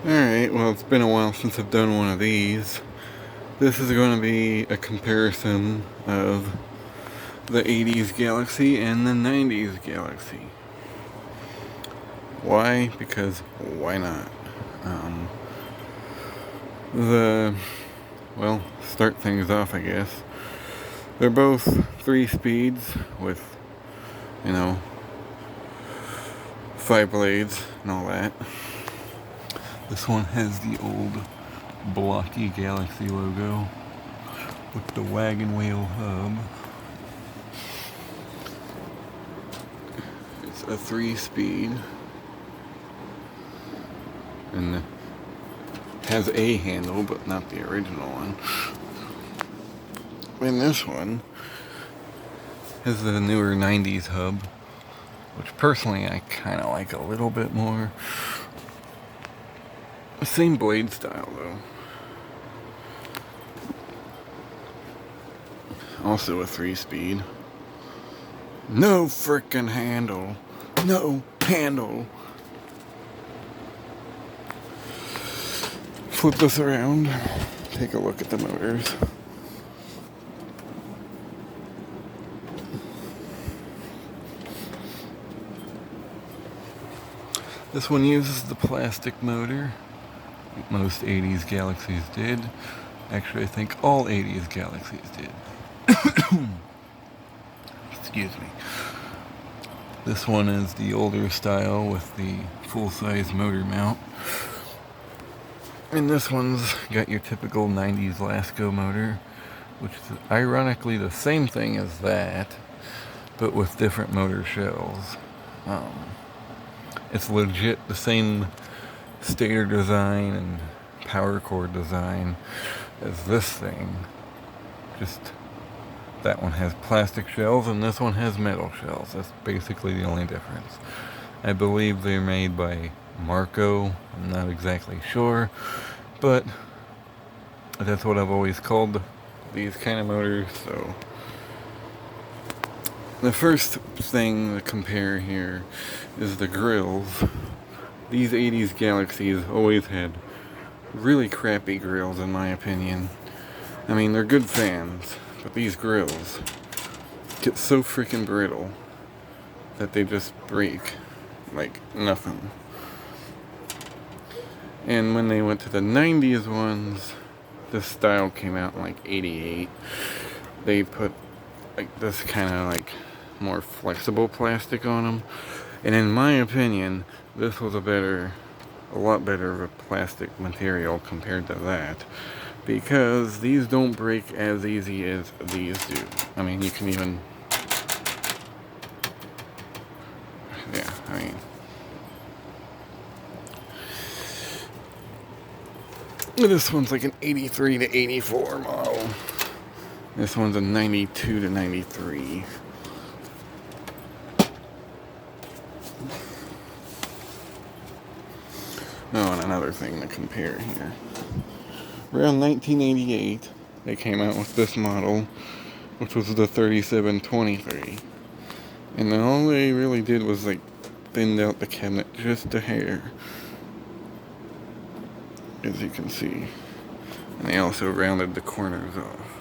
Alright, well, it's been a while since I've done one of these. This is going to be a comparison of the 80s Galaxy and the 90s Galaxy. Why? Because why not? Start things off, I guess. They're both 3 speeds with, 5 blades and all that. This one has the old blocky Galaxy logo with the wagon wheel hub. It's a 3-speed and has a handle, but not the original one. And this one has the newer 90s hub, which personally I kind of like a little bit more. Same blade style though. Also a 3-speed. No frickin' handle. No handle. Flip this around. Take a look at the motors. This one uses the plastic motor. Most 80s Galaxies did. Actually, I think all 80s Galaxies did. Excuse me. This one is the older style with the full-size motor mount. And this one's got your typical 90s Lasco motor, which is ironically the same thing as that, but with different motor shells. It's legit the same stator design and power cord design as this thing. Just that one has plastic shells and this one has metal shells. That's basically the only difference. I believe they're made by Marco. I'm not exactly sure, but that's what I've always called these kind of motors. So the first thing to compare here is the grills. These 80s Galaxies always had really crappy grills in my opinion. I mean, they're good fans, but these grills get so freaking brittle that they just break like nothing. And when they went to the 90s ones, this style came out in like 88. They put like this kind of like more flexible plastic on them. And in my opinion, this was a lot better of a plastic material compared to that. Because these don't break as easy as these do. I mean, you can even... Yeah, I mean... This one's like an 83 to 84 model. This one's a 92 to 93. Oh, and another thing to compare here. Around 1988, they came out with this model, which was the 3723. And then all they really did was like thinned out the cabinet just a hair, as you can see. And they also rounded the corners off.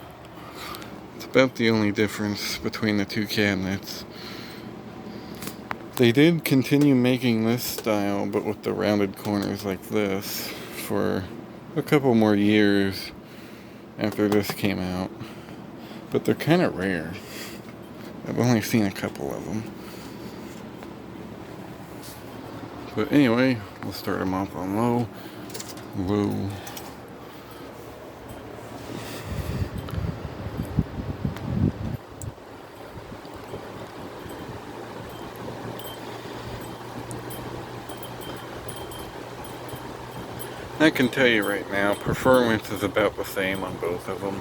It's about the only difference between the two cabinets. They did continue making this style, but with the rounded corners like this, for a couple more years after this came out. But they're kind of rare. I've only seen a couple of them. But anyway, we'll start them off on low. Low. I can tell you right now, performance is about the same on both of them.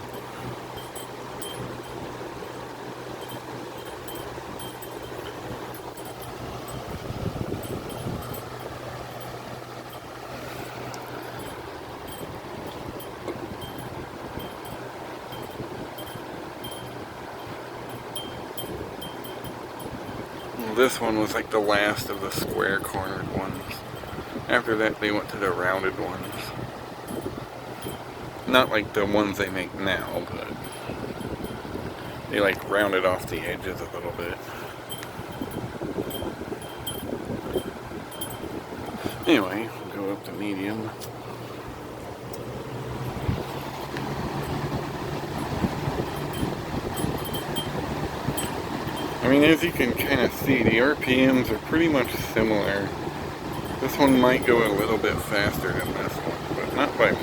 This one was like the last of the square cornered ones. After that, they went to the rounded ones. Not like the ones they make now, but they like rounded off the edges a little bit. Anyway, we'll go up to medium. I mean, as you can kind of see, the RPMs are pretty much similar. This one might go a little bit faster than this one, but not by much.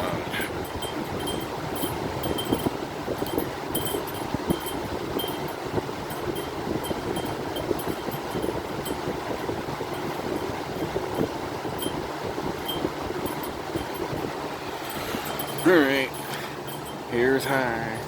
Alright, here's high.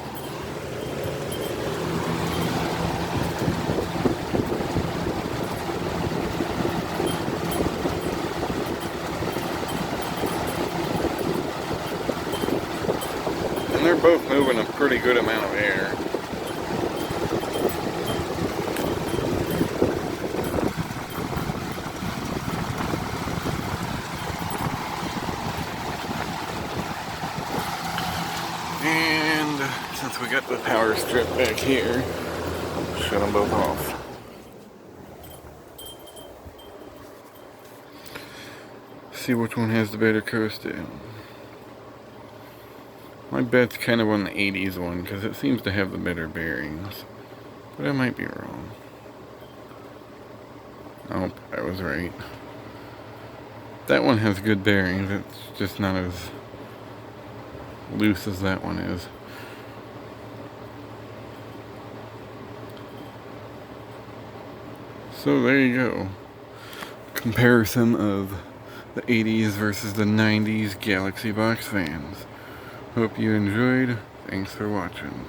And they're both moving a pretty good amount of air. And since we got the power strip back here, shut them both off. See which one has the better coast down. My bet's kind of on the 80s one because it seems to have the better bearings, but I might be wrong. Oh, I was right. That one has good bearings, it's just not as loose as that one is. So there you go. Comparison of the 80s versus the 90s Galaxy Box fans. Hope you enjoyed. Thanks for watching.